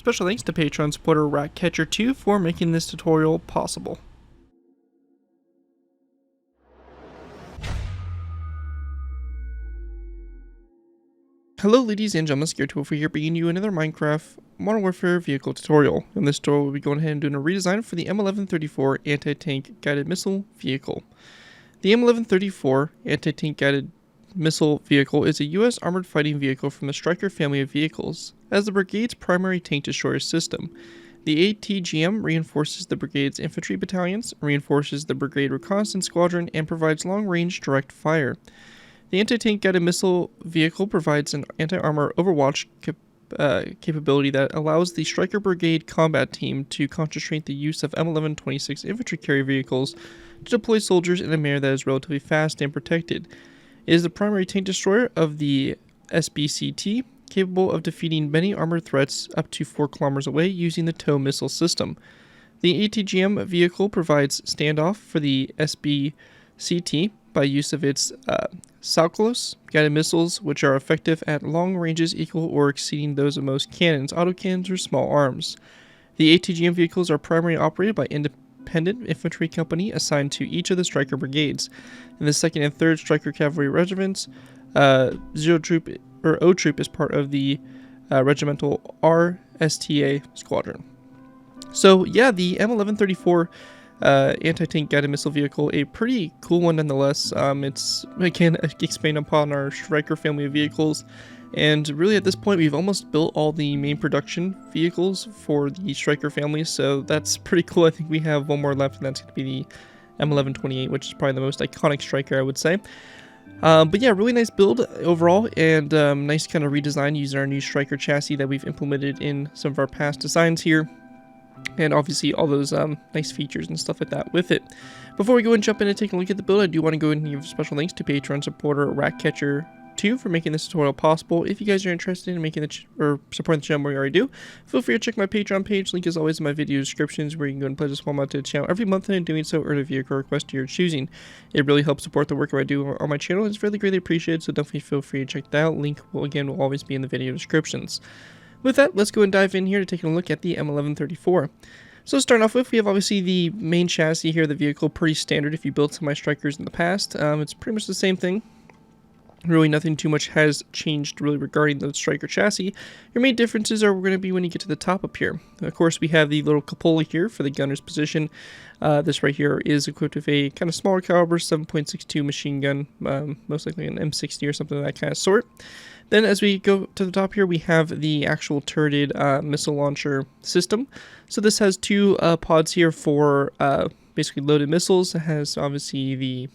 Special thanks to Patreon supporter Ratcatcher2 for making this tutorial possible. Hello ladies and gentlemen, Stryker here bringing you another Minecraft Modern Warfare vehicle tutorial. In this tutorial we'll be going ahead and doing a redesign for the M1134 anti-tank guided missile vehicle. The M1134 anti-tank guided missile vehicle is a U.S. armored fighting vehicle from the Stryker family of vehicles, as the brigade's primary tank destroyer system. The ATGM reinforces the brigade's infantry battalions, reinforces the brigade reconnaissance squadron, and provides long-range direct fire. The anti-tank guided missile vehicle provides an anti-armor overwatch capability that allows the Stryker Brigade combat team to concentrate the use of M1126 infantry carrier vehicles to deploy soldiers in a manner that is relatively fast and protected. It is the primary tank destroyer of the SBCT, capable of defeating many armored threats up to 4 kilometers away using the TOW missile system. The ATGM vehicle provides standoff for the SBCT by use of its Shaxx guided missiles, which are effective at long ranges equal or exceeding those of most cannons, autocannons, or small arms. The ATGM vehicles are primarily operated by independent infantry company assigned to each of the Stryker brigades. In the 2nd and 3rd Stryker cavalry regiments, O Troop is part of the regimental RSTA squadron. So yeah, the M1134 anti-tank guided missile vehicle, a pretty cool one nonetheless. It's, again, expand upon our Stryker family of vehicles, and really at this point we've almost built all the main production vehicles for the Stryker family, so that's pretty cool. I think we have one more left, and that's going to be the M1128, which is probably the most iconic Stryker, I would say. But yeah, really nice build overall, and nice kind of redesign using our new Stryker chassis that we've implemented in some of our past designs here. And obviously all those nice features and stuff like that with it. Before we go and jump in and take a look at the build, I do want to go and give special thanks to Patreon supporter Ratcatcher2 for making this tutorial possible. If you guys are interested in making or supporting the channel, where you already do, feel free to check my Patreon page. Link is always in my video descriptions, where you can go and pledge a small amount to the channel every month, and in doing so earn a vehicle request to your choosing. It really helps support the work I do on my channel, and it's really greatly appreciated, so definitely feel free to check that out. Link will always be in the video descriptions. With that, let's go and dive in here to take a look at the M1134. So starting off with, we have obviously the main chassis here, the vehicle, pretty standard if you built some of my Strykers in the past. It's pretty much the same thing. Really nothing too much has changed really regarding the Stryker chassis. Your main differences are going to be when you get to the top up here. Of course, we have the little cupola here for the gunner's position. This right here is equipped with a kind of smaller caliber 7.62 machine gun, most likely an M60 or something of that kind of sort. Then as we go to the top here, we have the actual turreted missile launcher system. So this has 2 pods here for basically loaded missiles. It has obviously the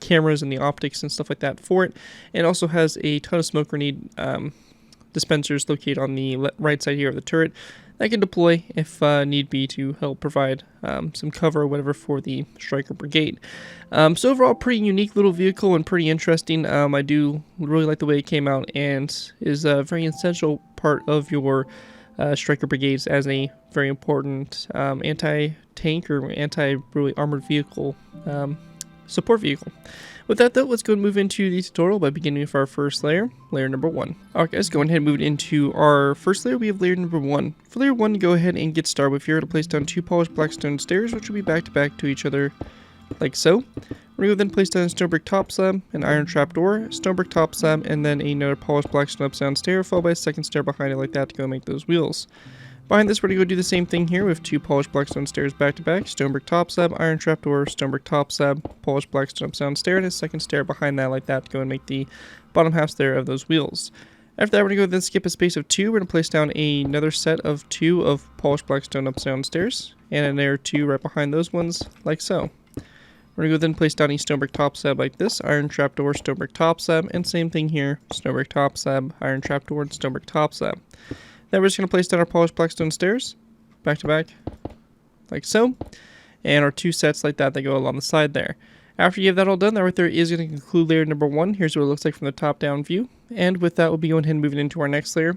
cameras and the optics and stuff like that for it. And also has a ton of smoke grenade dispensers located on the right side here of the turret that can deploy if need be to help provide some cover or whatever for the Stryker brigade. So overall, pretty unique little vehicle and pretty interesting. I do really like the way it came out, and is a very essential part of your Stryker brigades as a very important anti-tank or anti-really armored vehicle support vehicle. With that though, let's go and move into the tutorial by beginning with our first layer, layer number 1. Alright guys, go ahead and move into our first layer. We have layer number 1. For layer 1, go ahead and get started with here to place down 2 polished black stone stairs, which will be back to back to each other like so. We're going to then place down a stone brick top slab, an iron trapdoor, stone brick top slab, and then another polished black stone upside stair, followed by a second stair behind it like that to go make those wheels. Behind this, we're going to go do the same thing here with 2 polished black stone stairs back to back, stone brick top slab, iron trapdoor, stone brick top slab, polished black stone upside stair, and a second stair behind that like that to go and make the bottom half stair of those wheels. After that, we're going to go then skip a space of 2. We're going to place down another set of 2 of polished black stone upside stairs, and another 2 right behind those ones like so. We're going to go then place down a stone brick top slab like this, iron trapdoor, stone brick top slab, and same thing here, stone brick top slab, iron trapdoor, and stone brick top slab. Then we're just going to place down our polished black stone stairs, back to back, like so, and our 2 sets like that go along the side there. After you have that all done, that right there is going to conclude layer number 1. Here's what it looks like from the top down view, and with that we'll be going ahead and moving into our next layer,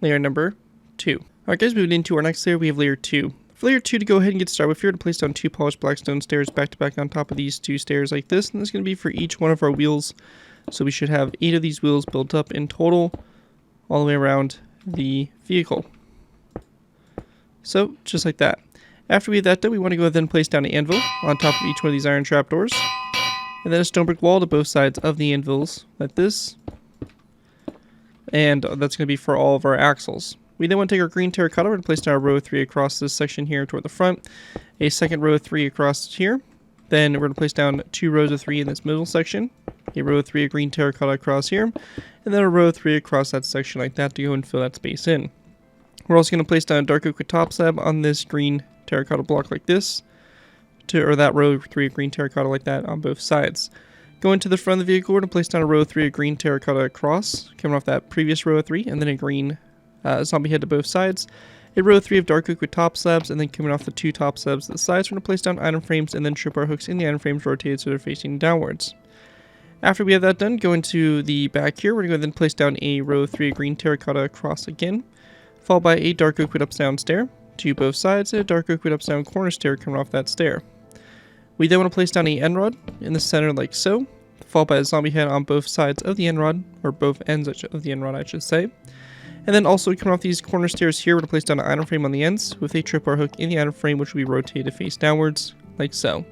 layer number 2. Alright guys, moving into our next layer, we have layer 2. For layer 2, to go ahead and get started with, here to place down 2 polished black stone stairs back to back on top of these 2 stairs like this, and this is going to be for each one of our wheels. So we should have 8 of these wheels built up in total all the way around the vehicle. So, just like that. After we have that done, we want to go ahead and place down an anvil on top of each one of these iron trapdoors. And then a stone brick wall to both sides of the anvils, like this. And that's going to be for all of our axles. We then want to take our green terracotta and place down a row of 3 across this section here toward the front. A second row of 3 across here. Then we're going to place down 2 rows of 3 in this middle section. A row of 3 of green terracotta across here. And then a row of 3 across that section like that to go and fill that space in. We're also going to place down a dark oak top slab on this green terracotta block like this. Or that row of 3 of green terracotta like that on both sides. Going to the front of the vehicle, we're going to place down a row of 3 of green terracotta across, coming off that previous row of 3, and then a green zombie head to both sides. A row of 3 of dark oak with top slabs, and then coming off the 2 top slabs to the sides, we're going to place down item frames and then trip our hooks in the item frames rotated so they're facing downwards. After we have that done, going to the back here, we're going to go ahead and place down a row of 3 of green terracotta across again, followed by a dark oak with up down stair to both sides, and a dark oak with up down corner stair coming off that stair. We then want to place down a end rod in the center like so, followed by a zombie head on both sides of the end rod, or both ends of the end rod I should say. And then also coming off these corner stairs here, we're going to place down an item frame on the ends with a tripwire hook in the item frame which will be rotated face downwards, like so.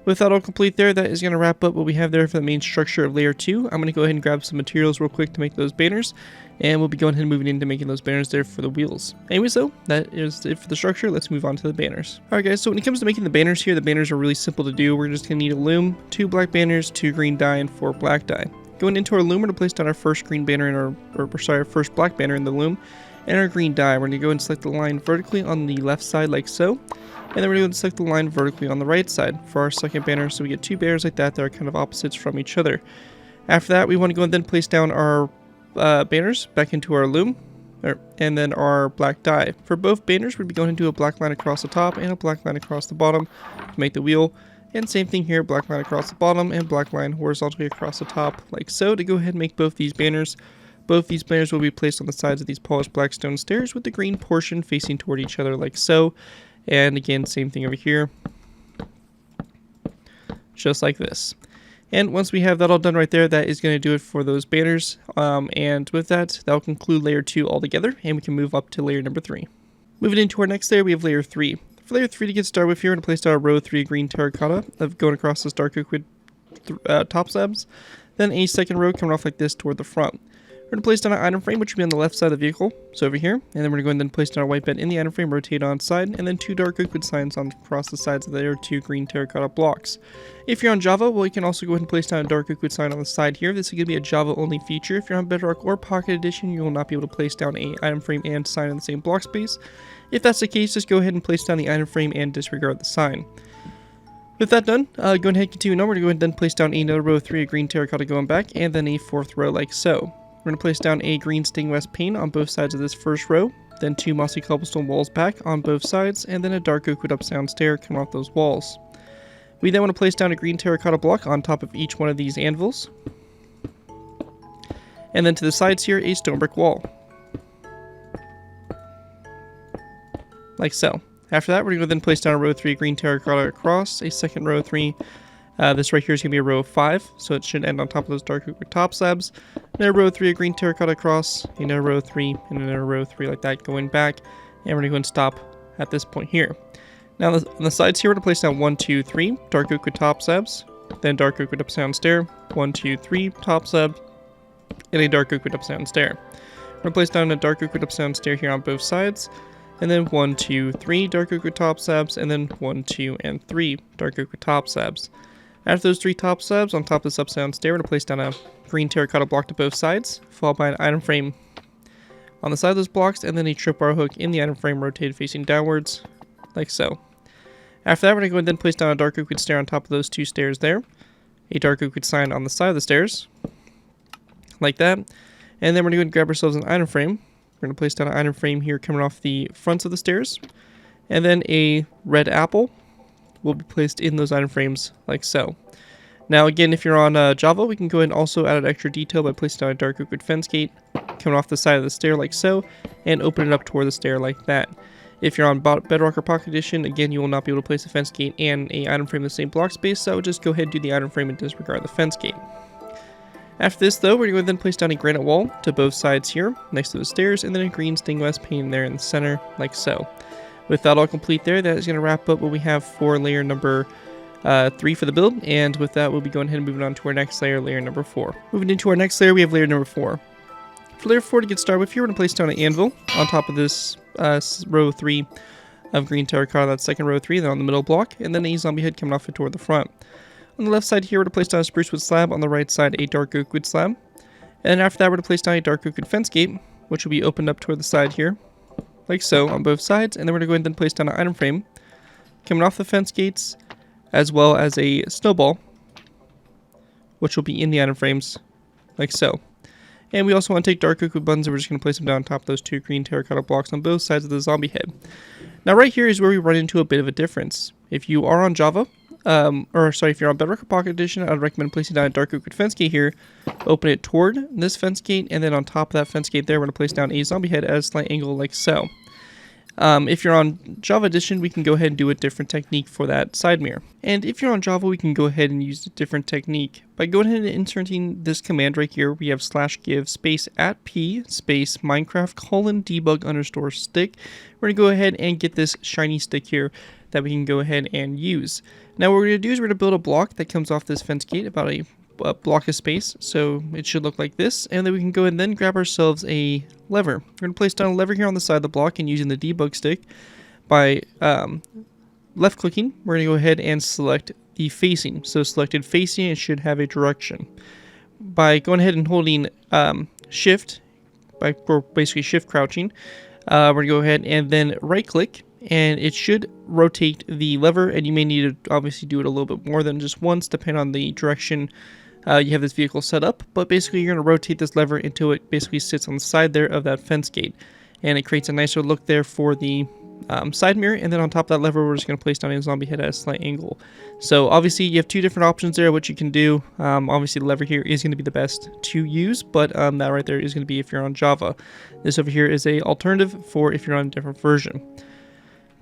With that all complete there, that is going to wrap up what we have there for the main structure of layer 2. I'm going to go ahead and grab some materials real quick to make those banners, and we'll be going ahead and moving into making those banners there for the wheels. Anyways though, that is it for the structure. Let's move on to the banners. Alright guys, so when it comes to making the banners here, the banners are really simple to do. We're just going to need a loom, 2 black banners, 2 green dye, and 4 black dye. Going into our loom, we're going to place down our first green banner in our first black banner in the loom, and our green dye. We're going to go and select the line vertically on the left side like so. And then we're going to select the line vertically on the right side for our second banner, so we get 2 banners like that that are kind of opposites from each other. After that, we want to go and then place down our banners back into our loom, and then our black dye. For both banners, we'd be going to do a black line across the top and a black line across the bottom to make the wheel. And same thing here, black line across the bottom and black line horizontally across the top, like so, to go ahead and make both these banners. Both these banners will be placed on the sides of these polished black stone stairs with the green portion facing toward each other like so. And again, same thing over here, just like this. And once we have that all done right there, that is going to do it for those banners. And with that, that will conclude layer 2 altogether, and we can move up to layer number 3. Moving into our next layer, we have layer 3. For layer 3 to get started with here, we're going to place down a row of 3 green terracotta of going across this dark oak with top slabs. Then a second row coming off like this toward the front. We're going to place down an item frame, which will be on the left side of the vehicle, so over here. And then we're going to go and then place down our white bed in the item frame, rotate on side, and then 2 dark oak wood signs on across the sides of there, 2 green terracotta blocks. If you're on Java, well, you can also go ahead and place down a dark oak wood sign on the side here. This is going to be a Java only feature. If you're on Bedrock or Pocket Edition, you will not be able to place down a item frame and sign in the same block space. If that's the case, just go ahead and place down the item frame and disregard the sign. With that done, go ahead and continue on. We're going to go ahead and then place down another row of 3 of green terracotta going back, and then a 4th row like so. We're going to place down a green stained west pane on both sides of this first row, then 2 mossy cobblestone walls back on both sides, and then a dark oak wood upstairs stair coming off those walls. We then want to place down a green terracotta block on top of each one of these anvils. And then to the sides here, a stone brick wall. Like so. After that, we're going to then place down a row of 3 green terracotta across, a second row of 3. This right here is going to be a row of 5, so it should end on top of those dark oak with top slabs. Another row of 3 of green terracotta across, another row of 3, and another row of 3 like that going back. And we're going to go and stop at this point here. Now on the sides here, we're going to place down 1, 2, 3 dark oak with top slabs, then dark oak with upstairs stair, 1, 2, 3 top slabs, and a dark oak with upstairs stair. We're going to place down a dark oak with upstairs stair here on both sides, and then 1, 2, 3 dark oak with top slabs, and then 1, 2, and 3 dark oak with top slabs. After those 3 top slabs, on top of this upside stair, we're going to place down a green terracotta block to both sides, followed by an item frame on the side of those blocks, and then a tripwire hook in the item frame rotated facing downwards, like so. After that, we're going to go and then place down a dark oak wood stair on top of those 2 stairs there, a dark oak wood sign on the side of the stairs, like that, and then we're going to grab ourselves an item frame. We're going to place down an item frame here coming off the fronts of the stairs, and then a red apple will be placed in those item frames like so. Now again, if you're on Java, we can go ahead and also add an extra detail by placing down a dark oak wood fence gate coming off the side of the stair like so, and open it up toward the stair like that. If you're on Bedrock or Pocket Edition, again, you will not be able to place a fence gate and a item frame in the same block space, so just go ahead and do the item frame and disregard the fence gate. After this though, we're going to then place down a granite wall to both sides here, next to the stairs, and then a green stained glass pane there in the center, like so. With that all complete there, that is going to wrap up what we have for layer number 3 for the build, and with that we'll be going ahead and moving on to our next layer, layer number 4. Moving into our next layer, we have layer number 4. For layer 4 to get started with here, we're going to place down an anvil on top of this row 3 of green terracotta, that second row 3, then on the middle block, and then a zombie head coming off it toward the front. On the left side here, we're going to place down a spruce wood slab, on the right side a dark oak wood slab, and then after that we're going to place down a dark oak wood fence gate, which will be opened up toward the side here, like so, on both sides, and then we're going to go ahead and place down an item frame coming off the fence gates, as well as a snowball, which will be in the item frames, like so. And we also want to take dark oak wood buttons, and we're just going to place them down on top of those 2 green terracotta blocks on both sides of the zombie head. Now right here is where we run into a bit of a difference. If you are on Java, if you're on Bedrock or Pocket Edition, I would recommend placing down a dark oak wood fence gate here, open it toward this fence gate, and then on top of that fence gate there, we're going to place down a zombie head at a slight angle like so. If you're on Java Edition, we can go ahead and do a different technique for that side mirror. And if you're on Java, we can go ahead and use a different technique. By going ahead and inserting this command right here, we have /give space @p space Minecraft :debug _ stick. We're going to go ahead and get this shiny stick here that we can go ahead and use. Now what we're going to do is we're going to build a block that comes off this fence gate, about a block of space, so it should look like this, and then we can go and then grab ourselves a lever. We're going to place down a lever here on the side of the block, and using the debug stick, by left clicking, we're going to go ahead and select the facing. So selected facing, it should have a direction. By going ahead and holding shift, or basically shift crouching, we're going to go ahead and then right click, and it should rotate the lever, and you may need to obviously do it a little bit more than just once, depending on the direction you have this vehicle set up. But basically you're going to rotate this lever until it basically sits on the side there of that fence gate, and it creates a nicer look there for the side mirror. And then on top of that lever, we're just going to place down a zombie head at a slight angle. So obviously you have 2 different options there what you can do. Obviously the lever here is going to be the best to use, but that right there is going to be if you're on Java. This over here is a alternative for if you're on a different version.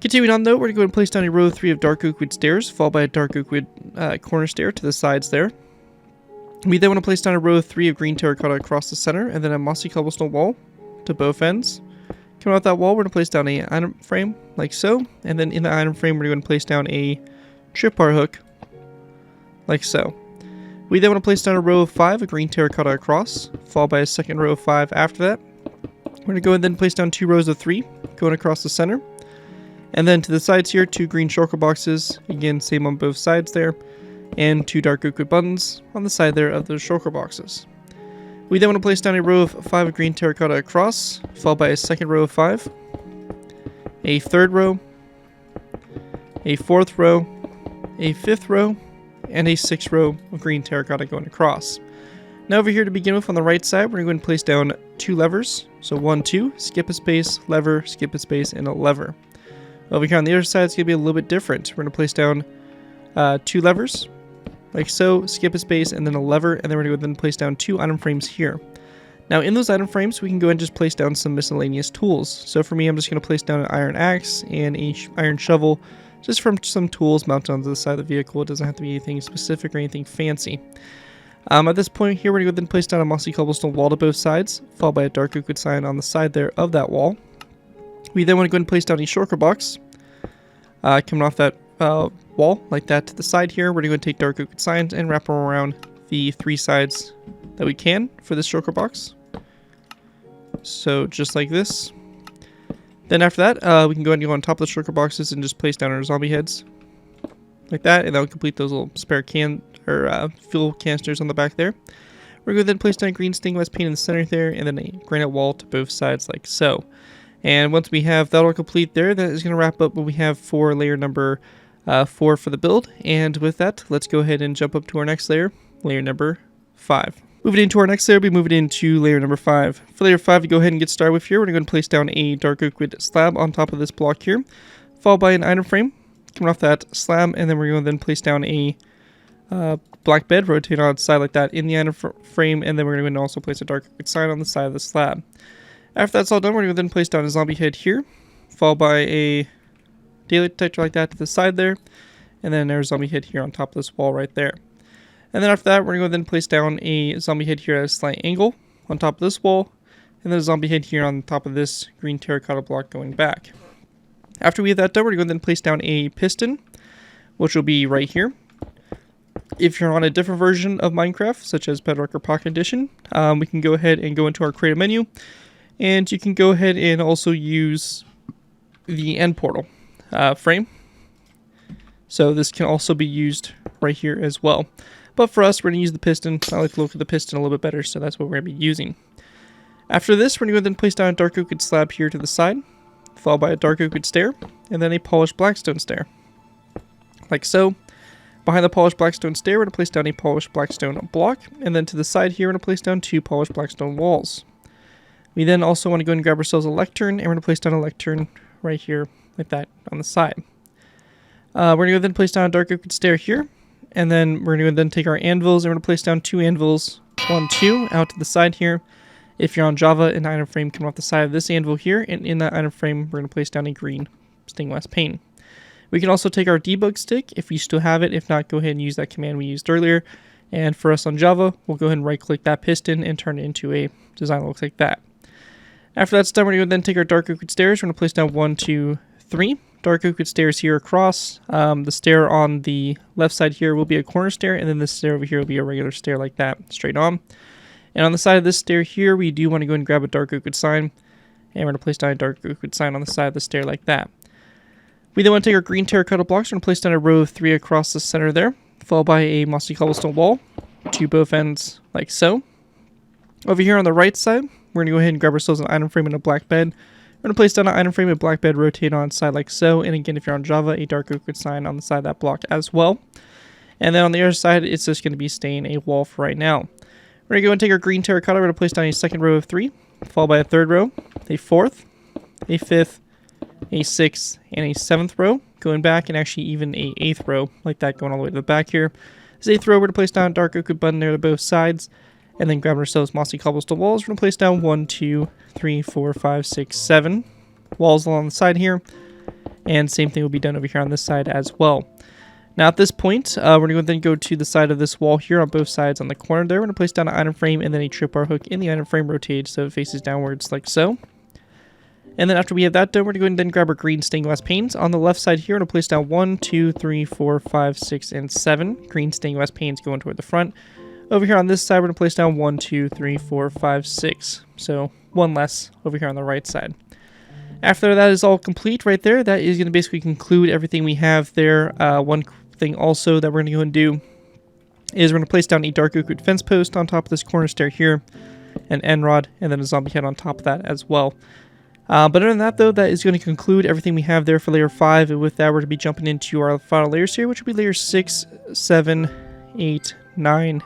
Continuing on though, we're going to go ahead and place down a row 3 of dark oak wood stairs, followed by a dark oak wood corner stair to the sides there. We then want to place down a row 3 of green terracotta across the center, and then a mossy cobblestone wall to both ends. Coming out that wall, we're going to place down a item frame, like so, and then in the item frame, we're going to place down a tripwire hook, like so. We then want to place down a row of 5 of green terracotta across, followed by a second row of 5 after that. We're going to go and then place down 2 rows of 3, going across the center. And then to the sides here, 2 green shulker boxes, again, same on both sides there, and 2 dark oak wood buttons on the side there of those shulker boxes. We then want to place down a row of 5 of green terracotta across, followed by a second row of 5, a third row, a fourth row, a fifth row, and a sixth row of green terracotta going across. Now over here to begin with on the right side, we're going to place down 2 levers. So 1, 2, skip a space, lever, skip a space, and a lever. Over here on the other side, it's going to be a little bit different. We're going to place down 2 levers, like so, skip a space, and then a lever, and then we're going to go ahead and place down 2 item frames here. Now in those item frames, we can go ahead and just place down some miscellaneous tools. So for me, I'm just going to place down an iron axe and an iron shovel, just from some tools mounted onto the side of the vehicle. It doesn't have to be anything specific or anything fancy. At this point here, we're going to go ahead and place down a mossy cobblestone wall to both sides, followed by a dark oak wood sign on the side there of that wall. We then want to go ahead and place down a shulker box, coming off that wall like that to the side here. We're going to take dark oak wood signs and wrap them around the 3 sides that we can for this shulker box. So just like this. Then after that, we can go ahead and go on top of the shulker boxes and just place down our zombie heads like that, and that will complete those little spare fuel canisters on the back there. We're going to then place down green stained glass paint in the center there, and then a granite wall to both sides like so. And once we have that all complete there, that is going to wrap up what we have for layer number 4 for the build. And with that, let's go ahead and jump up to our next layer, layer number 5. Moving into our next layer, we move it into layer number 5. For layer 5, to go ahead and get started with here, we're going to place down a dark oak wood slab on top of this block here, followed by an item frame coming off that slab, and then we're going to then place down a black bed, rotate on its side like that in the item frame, and then we're going to also place a dark oak wood sign on the side of the slab. After that's all done, we're going to then place down a zombie head here, followed by a daily detector like that to the side there, and then there's a zombie head here on top of this wall right there. And then after that, we're going to then place down a zombie head here at a slight angle on top of this wall, and then a zombie head here on top of this green terracotta block going back. After we have that done, we're going to then place down a piston, which will be right here. If you're on a different version of Minecraft, such as Bedrock or Pocket Edition, we can go ahead and go into our creative menu, and you can go ahead and also use the end portal frame. So this can also be used right here as well. But for us, we're going to use the piston. I like the look of the piston a little bit better, so that's what we're going to be using. After this, we're going to go then place down a dark oak slab here to the side, followed by a dark oak stair, and then a polished blackstone stair. Like so. Behind the polished blackstone stair, we're going to place down a polished blackstone block, and then to the side here, we're going to place down 2 polished blackstone walls. We then also want to go and grab ourselves a lectern, and we're going to place down a lectern right here, like that, on the side. We're going to go then place down a dark oak stair here, and then we're going to then take our anvils, and we're going to place down 2 anvils, 1, 2, out to the side here. If you're on Java, an item frame coming off the side of this anvil here, and in that item frame, we're going to place down a green stained glass pane. We can also take our debug stick, if you still have it. If not, go ahead and use that command we used earlier. And for us on Java, we'll go ahead and right-click that piston and turn it into a design that looks like that. After that's done, we're going to then take our dark oak stairs. We're going to place down 1, 2, 3 dark oak stairs here across. The stair on the left side here will be a corner stair, and then this stair over here will be a regular stair like that, straight on. And on the side of this stair here, we do want to go and grab a dark oak sign, and we're going to place down a dark oak sign on the side of the stair like that. We then want to take our green terracotta blocks. We're going to place down a row of 3 across the center there, followed by a mossy cobblestone wall to both ends like so. Over here on the right side, we're going to go ahead and grab ourselves an item frame and a black bed. We're going to place down an item frame and black bed, rotate on its side like so. And again, if you're on Java, a dark oak sign on the side of that block as well. And then on the other side, it's just going to be staying a wall for right now. We're going to go and take our green terracotta. We're going to place down a second row of 3, followed by a third row, a fourth, a fifth, a 6th, and a 7th row, going back, and actually even a 8th row, like that, going all the way to the back here. This 8th row, we're going to place down a dark oak button there to both sides, and then grab ourselves mossy cobblestone walls. We're going to place down 1, 2, 3, 4, 5, 6, 7 walls along the side here, and same thing will be done over here on this side as well. Now at this point, we're going to then go to the side of this wall here on both sides on the corner there. We're going to place down an item frame and then a tripwire hook in the item frame, rotated so it faces downwards like so. And then after we have that done, we're going to go and then grab our green stained glass panes. On the left side here, we're going to place down 1, 2, 3, 4, 5, 6, and 7 green stained glass panes going toward the front. Over here on this side, we're going to place down 1, 2, 3, 4, 5, 6. So 1 less over here on the right side. After that is all complete right there, that is going to basically conclude everything we have there. One thing also that we're going to go and do is we're going to place down a dark oak fence post on top of this corner stair here, an end rod, and then a zombie head on top of that as well. But other than that, though, that is going to conclude everything we have there for layer 5. And with that, we're going to be jumping into our final layers here, which will be layers 6, 7, 8, 9,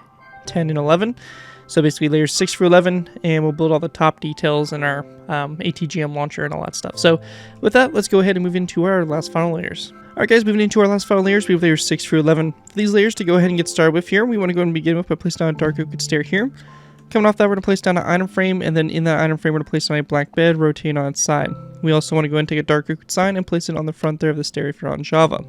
10, and 11. So basically layers 6 through 11, and we'll build all the top details in our ATGM launcher and all that stuff. So with that, let's go ahead and move into our last final layers. Alright guys, moving into our last final layers, we have layers 6 through 11. For these layers to go ahead and get started with here, we want to go and begin with by placing down a dark oak stair here. Coming off that, we're going to place down an item frame, and then in that item frame, we're going to place down a black bed, rotating on its side. We also want to go and take a dark oak sign and place it on the front there of the stair if you're on Java.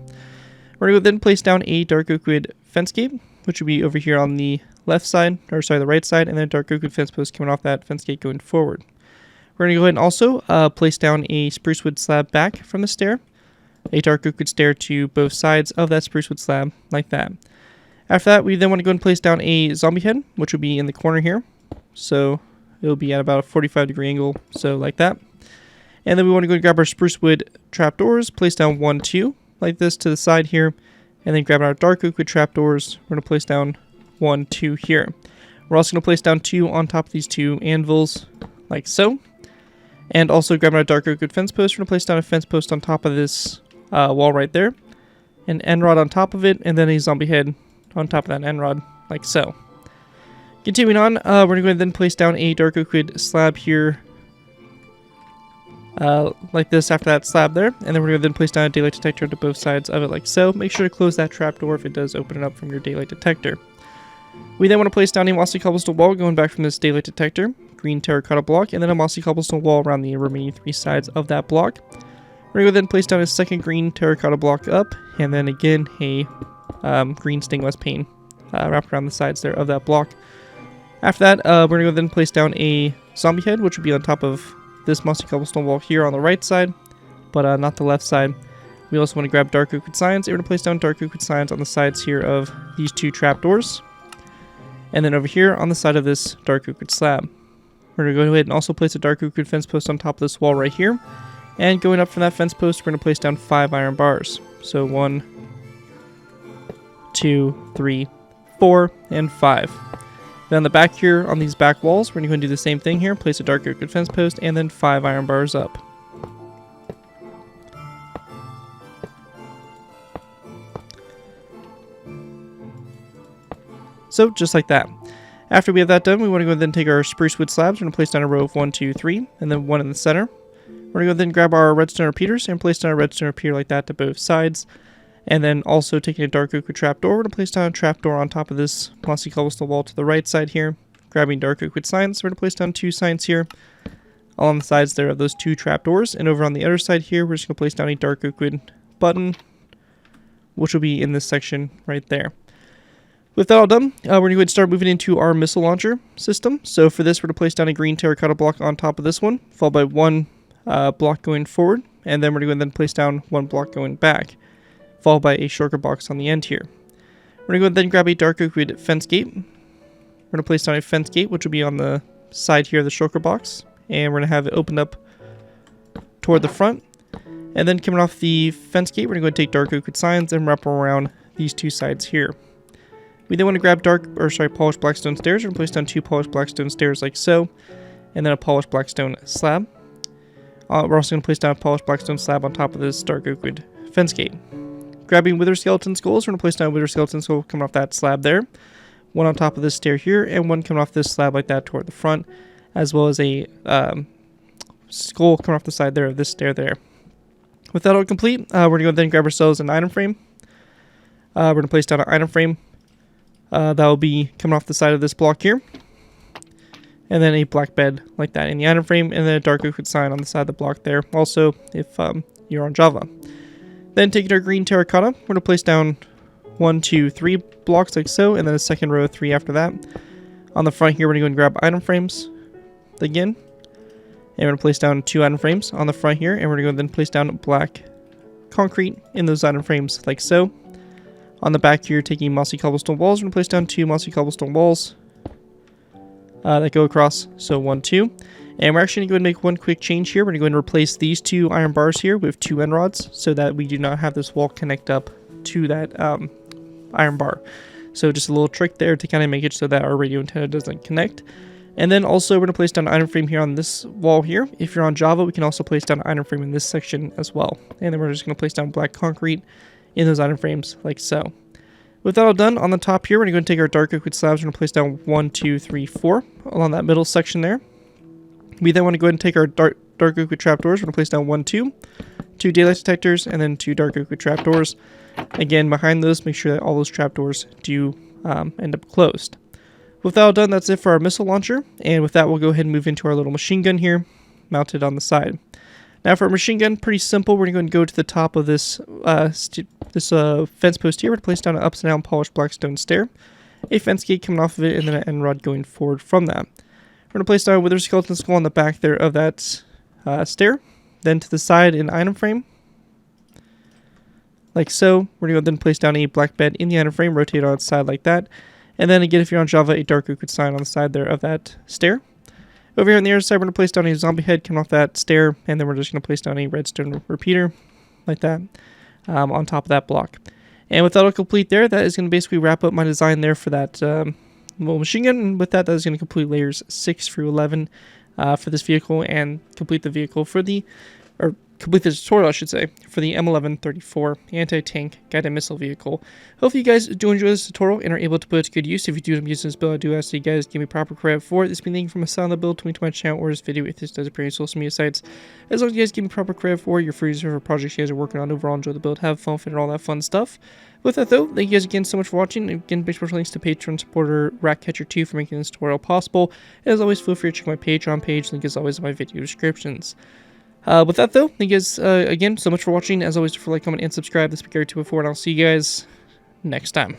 We're going to then place down a dark oak fence gate, which will be over here on the left side, or sorry, the right side, and then a dark oak fence post coming off that fence gate going forward. We're going to go ahead and also place down a spruce wood slab back from the stair, a dark oak stair to both sides of that spruce wood slab, like that. After that, we then want to go and place down a zombie head, which will be in the corner here. So it'll be at about a 45-degree angle, so like that. And then we want to go and grab our spruce wood trapdoors, place down 1, 2, like this to the side here, and then grab our dark oak wood trapdoors. We're going to place down 1, 2 here. We're also going to place down 2 on top of these 2 anvils, like so. And also grab our dark oak wood fence post. We're going to place down a fence post on top of this wall right there, an end rod on top of it, and then a zombie head on top of that end rod, like so. Continuing on, we're going to go ahead and then place down a dark oak wood slab here, like this after that slab there. And then we're going to then place down a daylight detector to both sides of it like so. Make sure to close that trapdoor if it does open it up from your daylight detector. We then want to place down a mossy cobblestone wall going back from this daylight detector, green terracotta block, and then a mossy cobblestone wall around the remaining 3 sides of that block. We're going to then place down a second green terracotta block up, and then again a green stained glass pane wrapped around the sides there of that block. After that, we're going to then place down a zombie head, which will be on top of this mossy cobblestone wall here on the right side, but not the left side. We also want to grab dark oak wood signs, and we're going to place down dark oak wood signs on the sides here of these two trapdoors. And then over here on the side of this dark oak wood slab. We're going to go ahead and also place a dark oak wood fence post on top of this wall right here. And going up from that fence post, we're going to place down 5 iron bars. So 1, 2, 3, 4, and 5. Then on the back here, on these back walls, we're going to go and do the same thing here. Place a dark oak wood fence post, and then 5 iron bars up. So, just like that. After we have that done, we want to go ahead and take our spruce wood slabs. We're going to place down a row of 1, 2, 3, and then 1 in the center. We're going to go then grab our redstone repeaters and place down a redstone repeater like that to both sides. And then also taking a dark oak wood trapdoor, we're going to place down a trapdoor on top of this mossy cobblestone wall to the right side here. Grabbing dark oak wood signs, we're going to place down 2 signs here along the sides there of those 2 trapdoors. And over on the other side here, we're just going to place down a dark oak wood button, which will be in this section right there. With that all done, we're going to go ahead and start moving into our missile launcher system. So for this, we're going to place down a green terracotta block on top of this one, followed by 1 block going forward, and then we're going to then place down 1 block going back, followed by a shulker box on the end here. We're going to go and then grab a dark oak wood fence gate. We're going to place down a fence gate, which will be on the side here of the shulker box, and we're going to have it opened up toward the front. And then coming off the fence gate, we're going to go and take dark oak wood signs and wrap them around these 2 sides here. We then want to grab polished blackstone stairs. We're going to place down 2 polished blackstone stairs like so, and then a polished blackstone slab. We're also going to place down a polished blackstone slab on top of this dark oak wood fence gate. Grabbing wither skeleton skulls, we're going to place down a wither skeleton skull coming off that slab there. 1 on top of this stair here, and 1 coming off this slab like that toward the front, as well as a skull coming off the side there of this stair there. With that all complete, we're going to go then grab ourselves an item frame. We're going to place down an item frame. That will be coming off the side of this block here. And then a black bed like that in the item frame, and then a dark oak wood sign on the side of the block there. Also, if you're on Java. Then taking our green terracotta, we're going to place down 1, 2, 3 blocks like so, and then a second row of 3 after that. On the front here, we're going to go and grab item frames again. And we're going to place down 2 item frames on the front here, and we're going to go then place down black concrete in those item frames like so. On the back here, taking mossy cobblestone walls, we're going to place down 2 mossy cobblestone walls that go across, so 1, 2. And we're actually going to make one quick change here. We're going to go and replace these 2 iron bars here with 2 end rods, so that we do not have this wall connect up to that iron bar. So just a little trick there to kind of make it so that our radio antenna doesn't connect. And then also we're going to place down an item frame here on this wall here. If you're on Java, we can also place down an item frame in this section as well. And then we're just going to place down black concrete in those item frames like so. With that all done, on the top here, we're going to take our dark oak wood slabs. We're going to place down 1, 2, 3, 4 along that middle section there. We then want to go ahead and take our dark oak wood trapdoors. We're going to place down 1, 2, 2 daylight detectors, and then 2 dark oak wood trapdoors. Again, behind those, make sure that all those trapdoors do end up closed. With that all done, that's it for our missile launcher. And with that, we'll go ahead and move into our little machine gun here, mounted on the side. Now for our machine gun, pretty simple. We're going to go to the top of this fence post here. We're going to place down an upside down polished blackstone stair, a fence gate coming off of it, and then an end rod going forward from that. We're going to place down a wither skeleton skull on the back there of that stair. Then to the side, an item frame, like so. We're going to then place down a black bed in the item frame, rotate on its side like that. And then again, if you're on Java, a dark oak wood sign on the side there of that stair. Over here on the other side, we're going to place down a zombie head coming off that stair, and then we're just going to place down a redstone repeater, like that, on top of that block. And with that all complete there, that is going to basically wrap up my design there for that little machine gun. And with that, that is going to complete layers 6 through 11 for this vehicle, and complete the vehicle for the, or complete the tutorial, I should say, for the M1134 anti-tank guided missile vehicle. Hopefully you guys do enjoy this tutorial and are able to put it to good use. If you do end up using this build, I do ask that you guys give me proper credit for it. This has been thanking from a sound the build to me to my channel or this video if this does appear on social media sites. As long as you guys give me proper credit for it, your free server projects you guys are working on, overall enjoy the build, have fun with it, and all that fun stuff. With that though, thank you guys again so much for watching. Again, big special thanks to Patreon supporter Ratcatcher2 for making this tutorial possible. And as always, feel free to check my Patreon page, link is always in my video descriptions. With that though, thank you guys again so much for watching. As always, don't forget to like, comment, and subscribe. This has been Gary204, and I'll see you guys next time.